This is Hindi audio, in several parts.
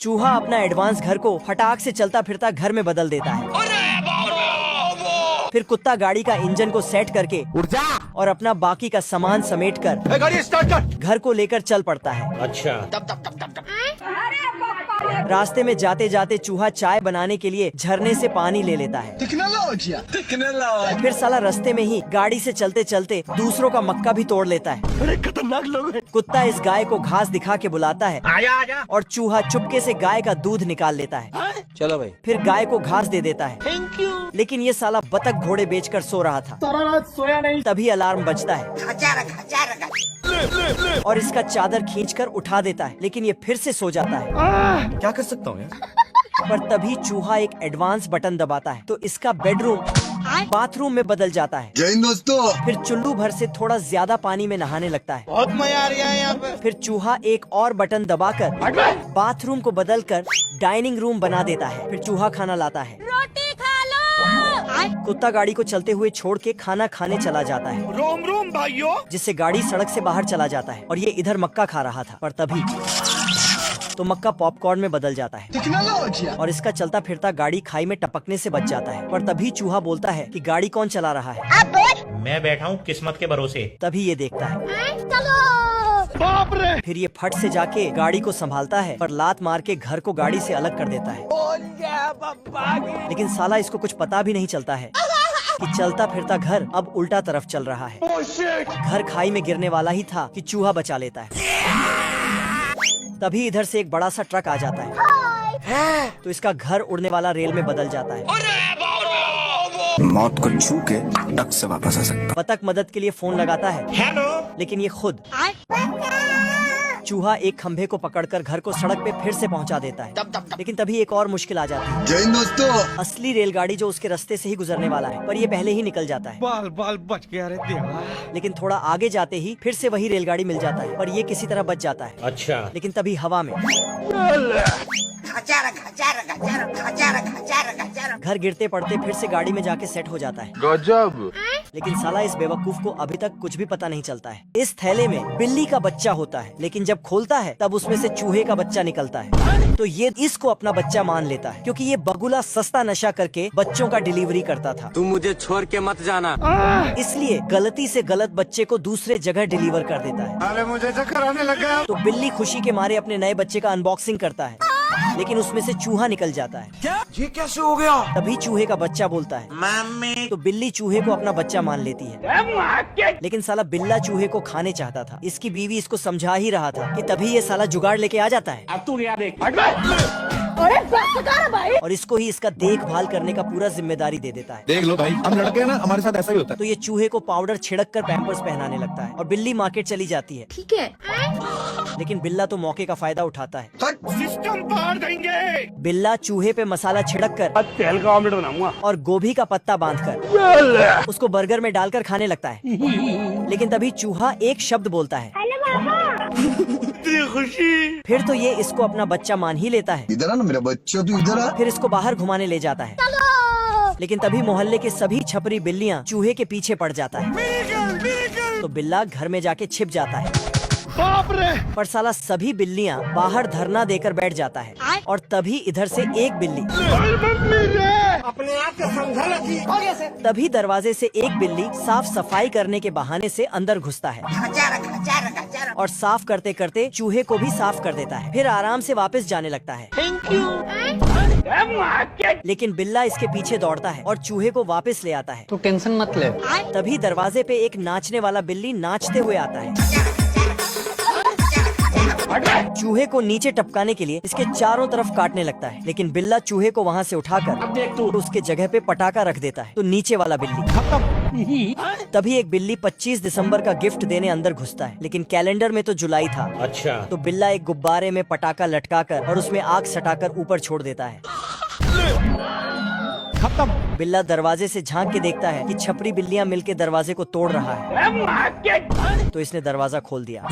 चूहा अपना एडवांस घर को फटाक से चलता फिरता घर में बदल देता है। फिर कुत्ता गाड़ी का इंजन को सेट करके उठ जा और अपना बाकी का सामान समेट कर गाड़ी स्टार्ट कर। घर को लेकर चल पड़ता है। अच्छा रास्ते में जाते जाते चूहा चाय बनाने के लिए झरने से पानी ले लेता है। फिर साला रास्ते में ही गाड़ी से चलते चलते दूसरों का मक्का भी तोड़ लेता है। अरे खतरनाक लोग हैं। कुत्ता इस गाय को घास दिखा के बुलाता है आजा आजा। और चूहा चुपके से गाय का दूध निकाल लेता है। चलो भाई। फिर गाय को घास दे देता है। Thank you. लेकिन ये साला बतख घोड़े बेचकर सो रहा था। सारा रात सोया नहीं। तभी अलार्म बजता है और इसका चादर खींचकर उठा देता है, लेकिन ये फिर से सो जाता है। क्या कर सकता हूँ यार। पर तभी चूहा एक एडवांस बटन दबाता है तो इसका बेडरूम बाथरूम में बदल जाता है। जय हिंद दोस्तों। फिर चुल्लू भर से थोड़ा ज्यादा पानी में नहाने लगता है। बहुत मजा आ रहा है यहाँ पे। फिर चूहा एक और बटन दबाकर बाथरूम को बदलकर डाइनिंग रूम बना देता है। फिर चूहा खाना लाता है। रोटी खा लो। कुत्ता गाड़ी को चलते हुए छोड़ के खाना खाने चला जाता है, रोम रोम भाइयों। जिससे गाड़ी सड़क से बाहर चला जाता है और ये इधर मक्का खा रहा था। पर तभी तो मक्का पॉपकॉर्न में बदल जाता है और इसका चलता फिरता गाड़ी खाई में टपकने से बच जाता है। पर तभी चूहा बोलता है कि गाड़ी कौन चला रहा है। मैं बैठा हूँ किस्मत के भरोसे। तभी ये देखता है। चलो। बाप रे। फिर ये फट से जाके गाड़ी को संभालता है पर लात मार के घर को गाड़ी से अलग कर देता है। लेकिन साला इसको कुछ पता भी नहीं चलता है कि चलता फिरता घर अब उल्टा तरफ चल रहा है। घर खाई में गिरने वाला ही था कि चूहा बचा लेता है। तभी इधर से एक बड़ा सा ट्रक आ जाता है तो इसका घर उड़ने वाला रेल में बदल जाता है। मौत को छू के टक से वापस आ सकता। बतख मदद के लिए फोन लगाता है, हेलो। लेकिन ये खुद चूहा एक खंभे को पकड़कर घर को सड़क पे फिर से पहुंचा देता है। लेकिन तभी एक और मुश्किल आ जाती है। जय हिंद दोस्तों। असली रेलगाड़ी जो उसके रास्ते से ही गुजरने वाला है, पर ये पहले ही निकल जाता है। बाल बाल बच गया रे देवा। लेकिन थोड़ा आगे जाते ही फिर से वही रेलगाड़ी मिल जाता है, पर ये किसी तरह बच जाता है। अच्छा। लेकिन तभी हवा में घर गिरते पड़ते फिर से गाड़ी में जाके सेट हो जाता है। गजब। लेकिन साला इस बेवकूफ को अभी तक कुछ भी पता नहीं चलता है। इस थैले में बिल्ली का बच्चा होता है, लेकिन जब खोलता है तब उसमें से चूहे का बच्चा निकलता है। तो ये इसको अपना बच्चा मान लेता है, क्योंकि ये बगुला सस्ता नशा करके बच्चों का डिलीवरी करता था। तुम मुझे छोड़ के मत जाना। इसलिए गलती से गलत बच्चे को दूसरे जगह डिलीवर कर देता है। अरे मुझे चक्कर आने लगा। तो बिल्ली खुशी के मारे अपने नए बच्चे का अनबॉक्सिंग करता है, लेकिन उसमें से चूहा निकल जाता है। क्या? ये कैसे हो गया? तभी चूहे का बच्चा बोलता है मम्मी। तो बिल्ली चूहे को अपना बच्चा मान लेती है। लेकिन साला बिल्ला चूहे को खाने चाहता था। इसकी बीवी इसको समझा ही रहा था कि तभी ये साला जुगाड़ लेके आ जाता है अरे बस कर भाई। और इसको ही इसका देखभाल करने का पूरा जिम्मेदारी दे देता है। देख लो भाई, हम लड़के हैं ना, हमारे साथ ऐसा ही होता तो ये चूहे को पाउडर छिड़क कर पैम्पर्स पहनाने लगता है और बिल्ली मार्केट चली जाती है। ठीक है। लेकिन बिल्ला तो मौके का फायदा उठाता है। सिस्टम पार देंगे। बिल्ला चूहे पे मसाला छिड़क कर तेल का ऑमलेट बनाऊंगा। और गोभी का पत्ता बांधकर उसको बर्गर में डालकर खाने लगता है। लेकिन तभी चूहा एक शब्द बोलता है। इतनी खुशी। फिर तो ये इसको अपना बच्चा मान ही लेता है। इधर आ ना मेरा बच्चा, तू इधर आ। फिर इसको बाहर घुमाने ले जाता है। लेकिन तभी मोहल्ले के सभी छपरी बिल्लियाँ चूहे के पीछे पड़ जाता है। तो बिल्ला घर में जाके छिप जाता है। बाप रे। पर साला सभी बिल्लियाँ बाहर धरना देकर बैठ जाता है और तभी इधर से एक बिल्ली अपने आप को समझा। तभी दरवाजे से एक बिल्ली साफ सफाई करने के बहाने से अंदर घुसता है और साफ करते करते चूहे को भी साफ कर देता है। फिर आराम से वापस जाने लगता है। Thank you. लेकिन बिल्ला इसके पीछे दौड़ता है और चूहे को वापस ले आता है। तू टेंशन मत ले। तभी दरवाजे पे एक नाचने वाला बिल्ली नाचते हुए आता है। चूहे को नीचे टपकाने के लिए इसके चारों तरफ काटने लगता है, लेकिन बिल्ला चूहे को वहाँ से उठाकर उसके जगह पे पटाखा रख देता है। तो नीचे वाला बिल्ली तभी एक बिल्ली 25 दिसंबर का गिफ्ट देने अंदर घुसता है, लेकिन कैलेंडर में तो जुलाई था। अच्छा। तो बिल्ला एक गुब्बारे में पटाखा लटकाकर और उसमें आग सटाकर ऊपर छोड़ देता है। बिल्ला दरवाजे से झांक के देखता है कि छपरी बिल्लियां मिलके दरवाजे को तोड़ रहा है। तो इसने दरवाजा खोल दिया।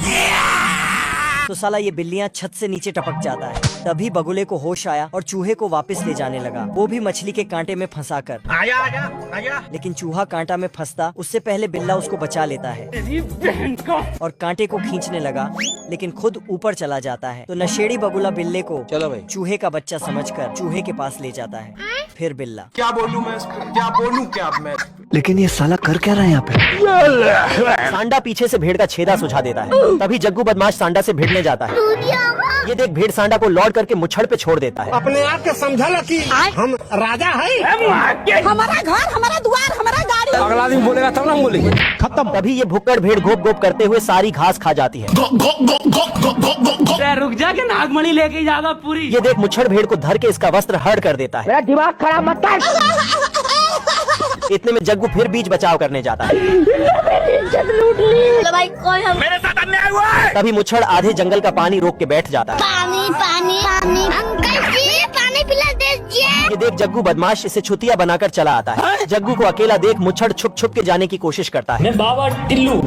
तो साला ये बिल्लियाँ छत से नीचे टपक जाता है। तभी बगुले को होश आया और चूहे को वापस ले जाने लगा, वो भी मछली के कांटे में फंसा कर। आजा। लेकिन चूहा कांटा में फंसता उससे पहले बिल्ला उसको बचा लेता है और कांटे को खींचने लगा, लेकिन खुद ऊपर चला जाता है। तो नशेड़ी बगुला बिल्ले को चलो भाई। चूहे का बच्चा समझकर चूहे के पास ले जाता है। फिर बिल्ला, क्या बोलूं मैं इसको? क्या बोलूं क्या अब मैं? लेकिन ये साला कर क्या रहा है यहाँ पे? सांडा पीछे से भेड़ का छेदा सुझा देता है। तभी जग्गू बदमाश सांडा से भिड़ने जाता है। ये देख भेड़ सांडा को लौट करके मुच्छड़ पे छोड़ देता है। अपने आप के समझल कि हम राजा है। हमारा घर, हमारा द्वार, हमारा गाड़ी। अगला दिन बोलेगा तब ना हम बोलेंगे। खत्म। तभी ये भुक्कड़ भेड़ घोप घोप करते हुए सारी घास खा जाती है। रुक जा के नागमणि लेके जाएगा पूरी। ये देख मुच्छड़ भेड़ को धर के इसका वस्त्र हड़ कर देता है। दिमाग खराब मत कर। इतने में जग्गू फिर बीच बचाव करने जाता है। भाई कोई हम मेरे साथ अन्याय हुआ है। तभी मुच्छड़ आधे जंगल का पानी रोक के बैठ जाता है। पानी पानी पानी अंकल जी पानी पिला दीजिए। ये देख जग्गू बदमाश इसे छुतिया बनाकर चला आता है। जग्गू को अकेला देख मुच्छड़ छुप छुप के जाने की कोशिश करता है। बाबा टिल्लू।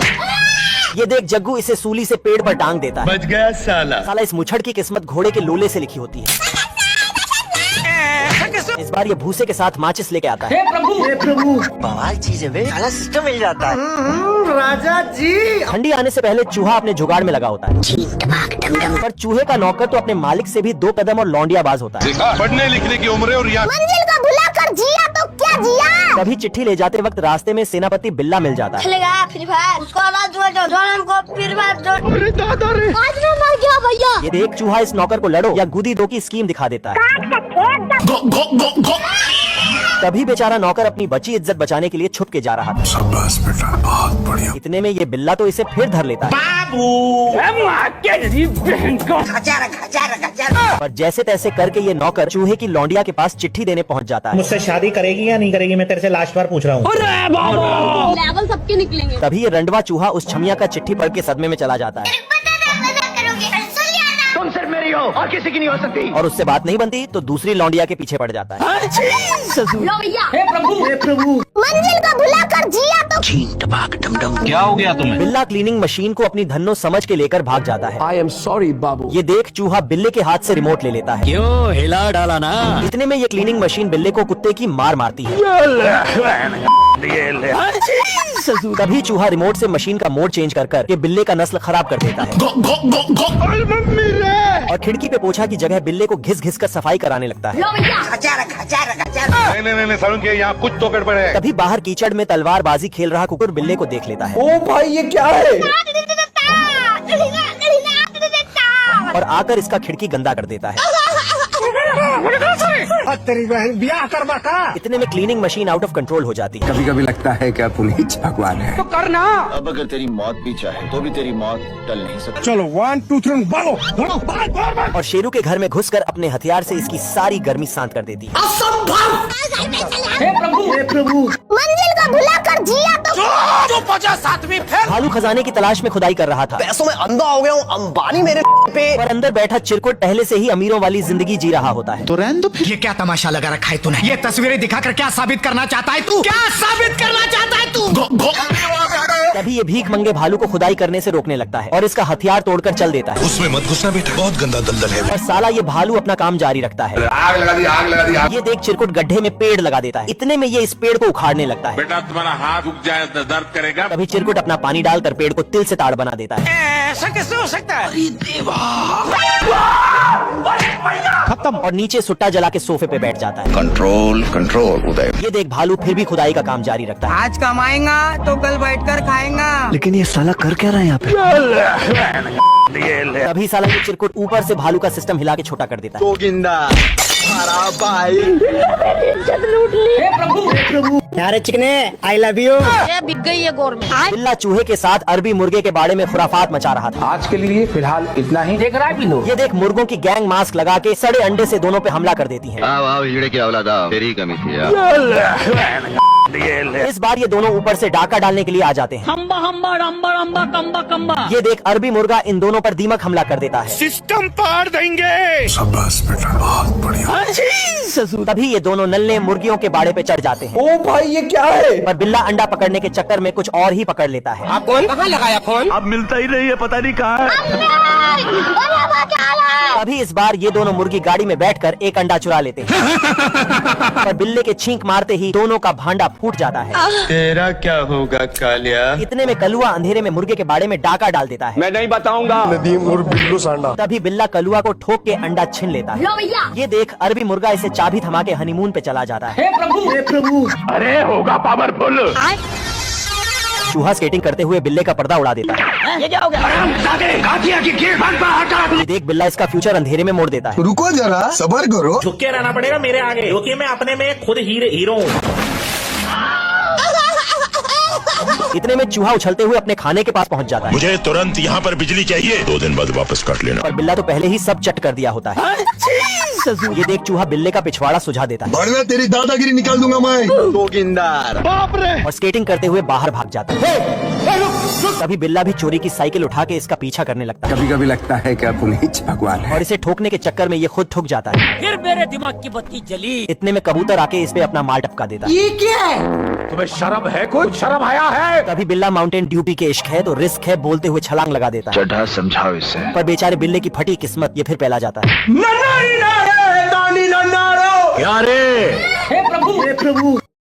ये देख जग्गू इसे सूली से पेड़ पर टांग देता है। बच गया साला। साला इस मुच्छड़ की किस्मत घोड़े के लोले से लिखी होती है। इस बार ये भूसे के साथ माचिस लेके आता है। हे प्रभु। बवाल चीज है बे, साला सिस्टम मिल जाता है। राजा जी। ठंडी आने से पहले चूहा अपने जुगाड़ में लगा होता है, पर चूहे का नौकर तो अपने मालिक से भी 2 कदम और लौंडियाबाज होता है। पढ़ने लिखने की उम्र और यहाँ मंजिल को भुलाकर जिया तो क्या जिया। तभी चिट्ठी ले जाते वक्त रास्ते में सेनापति बिल्ला मिल जाता है। खेलेगा फ्री फायर, उसको आवाज जो हमको फ्री फायर जो। आज मैं मर गया भैया। ये देख चूहा इस नौकर को लड़ो या गुदी दो की स्कीम दिखा देता है। तभी बेचारा नौकर अपनी बची इज्जत बचाने के लिए छुप के जा रहा था। शाबाश बेटा, बहुत बढ़िया। इतने में ये बिल्ला तो इसे फिर धर लेता है। पर जैसे तैसे करके ये नौकर चूहे की लौंडिया के पास चिट्ठी देने पहुंच जाता है। मुझसे शादी करेगी या नहीं करेगी, मैं तेरे से लास्ट बार पूछ रहा हूँ। लेवल सबके निकलेंगे। तभी ये रंडवा चूहा उस छमिया का चिट्ठी पढ़ के सदमे में चला जाता है। तुम सिर्फ मेरी हो और किसी की नहीं हो सकती। और उससे बात नहीं बनती तो दूसरी लौंडिया के पीछे पड़ जाता है। लो भैया। हे प्रभु। मंजिल को भुलाकर जिया तो। क्या हो गया तुम्हें? बिल्ला क्लीनिंग मशीन को अपनी धन्नो समझ के लेकर भाग जाता है। आई एम सॉरी बाबू। ये देख चूहा बिल्ले के हाथ से रिमोट ले लेता है। क्यों हिला डाला ना? इतने में ये क्लीनिंग मशीन बिल्ले को कुत्ते की मार मारती है। तभी चूहा रिमोट से मशीन का मोड चेंज कर कर के बिल्ले का नस्ल खराब कर देता है और खिड़की पे पोछा की जगह बिल्ले को घिस घिस कर सफाई कराने लगता है। लो भैया। नहीं सालों के यहाँ कुछ तो गड़बड़ है। तभी बाहर कीचड़ में तलवारबाजी खेल रहा कुकुर बिल्ले को देख लेता है ओ भाई ये क्या है? और आकर इसका खिड़की गंदा कर देता है। तेरी बहन ब्याह करवा का। इतने में cleaning machine out of control हो जाती है। कभी कभी लगता है क्या तुम ही भगवान है। तो करना। अब अगर तेरी मौत भी चाहे तो भी तेरी मौत टल नहीं सकती। चलो 1 2 3 भागो भागो। और शेरू के घर में घुसकर अपने हथियार से इसकी सारी गर्मी शांत कर देती है। हे प्रभु। मंजिल को भुलाकर जिया तो। भालू खजाने की तलाश में खुदाई कर रहा था। पैसों में अंधा हो गया हूँ, अंबानी मेरे पे। पर अंदर बैठा चिरकुट पहले से ही अमीरों वाली जिंदगी जी रहा होता है। तो रहने दो फिर। ये क्या तमाशा लगा रखा है तूने? ये तस्वीरें दिखाकर क्या साबित करना चाहता है तू? क्या साबित करना चाहता है तू? तभी ये भीख मंगे भालू को खुदाई करने से रोकने लगता है और इसका हथियार तोड़कर चल देता है। उसमें मत घुसना बेटा, बहुत गंदा दलदल है। और साला ये भालू अपना काम जारी रखता है। आग लगा दी। ये देख चिरकुट गड्ढे में पेड़ लगा देता है। इतने में ये इस पेड़ को उखाड़ने लगता है। बेटा तुम्हारा हाथ रुक जाए तो दर्द करेगा। तभी चिरकुट अपना पानी डालकर पेड़ को तिल से ताड़ बना देता है। ऐसा कैसे हो सकता है? खत्म। और नीचे सुट्टा जला के सोफे पे बैठ जाता है। कंट्रोल कंट्रोल उदय। ये देख भालू फिर भी खुदाई का काम जारी रखता है। आज कमाएगा तो कल बैठकर खाएगा। लेकिन ये साला कर क्या रहा है यहाँ पे? तभी साला ये चिरकुट ऊपर से भालू का सिस्टम हिला के छोटा कर देता है। यार चिकने आई लव यू। ये बिक गई है गोर में। बिल्ला चूहे के साथ अरबी मुर्गे के बाड़े में खुराफात मचा रहा था। आज के लिए फिलहाल इतना ही। देख रहा है बिल्लू। ये देख मुर्गों की गैंग मास्क लगा के सड़े अंडे से दोनों पे हमला कर देती है। आओ हिजड़े की औलादा तेरी कमी थी यार। इस बार ये दोनों ऊपर से डाका डालने के लिए आ जाते हैं। हम्बा हम्बा रम्बा रम्बा कम्बा कम्बा। ये देख अरबी मुर्गा इन दोनों पर दीमक हमला कर देता है। सिस्टम पार देंगे। शाबाश बेटा बहुत बढ़िया। तभी ये दोनों नल्ले मुर्गियों के बाड़े पे चढ़ जाते हैं। ओ भाई ये क्या है? पर बिल्ला अंडा पकड़ने के चक्कर में कुछ और ही पकड़ लेता है। कौन कहाँ लगाया फोन? अब मिलता ही नहीं है, पता नहीं कहाँ है। अभी इस बार ये दोनों मुर्गी गाड़ी में बैठकर एक अंडा चुरा लेते हैं। पर बिल्ले के छींक मारते ही दोनों का भांडा फूट जाता है। तेरा क्या होगा कालिया? इतने में कलुआ अंधेरे में मुर्गे के बाड़े में डाका डाल देता है। मैं नहीं बताऊंगा। नदीम और बिल्लू सांडा। तभी बिल्ला कलुआ को ठोक के अंडा छीन लेता है। लो भैया। ये देख अरबी मुर्गा इसे चाबी थमा के हनीमून पे चला जाता है। हे प्रभु। अरे होगा पावरफुल। चूहा स्केटिंग करते हुए बिल्ले का पर्दा उड़ा देता है। ये क्या हो गया? ये देख बिल्ला इसका फ्यूचर अंधेरे में मोड़ देता है। रुको जरा सबर करो। झुक के रहना पड़ेगा मेरे आगे, क्योंकि मैं अपने में खुद हीरो हूँ। इतने में चूहा उछलते हुए अपने खाने के पास पहुंच जाता है। मुझे तुरंत यहाँ पर बिजली चाहिए। 2 दिन बाद वापस काट लेना। पर बिल्ला तो पहले ही सब चट कर दिया होता है। ये देख चूहा बिल्ले का पिछवाड़ा सुझा देता है बढ़िया तेरी दादागिरी निकाल दूंगा मैं। जोगिंदार। और स्केटिंग करते हुए बाहर भाग जाता है। तभी बिल्ला भी चोरी की साइकिल उठा के इसका पीछा करने लगता है। कभी कभी लगता है क्या पुनीत भगवान है। और इसे ठोकने के चक्कर में ये खुद ठुक जाता है। फिर मेरे दिमाग की बत्ती जली। इतने में कबूतर आके इस पे अपना माल टपका देता है। ये क्या है? तुम्हें शर्म है? कुछ शर्म आया है? तभी बिल्ला माउंटेन ड्यू पी के इश्क है तो रिस्क है बोलते हुए छलांग लगा देता है। चढ़ा समझाओ इसे। पर बेचारे बिल्ले की फटी किस्मत ये फिर पहला जाता है। क्या रे? हे प्रभु।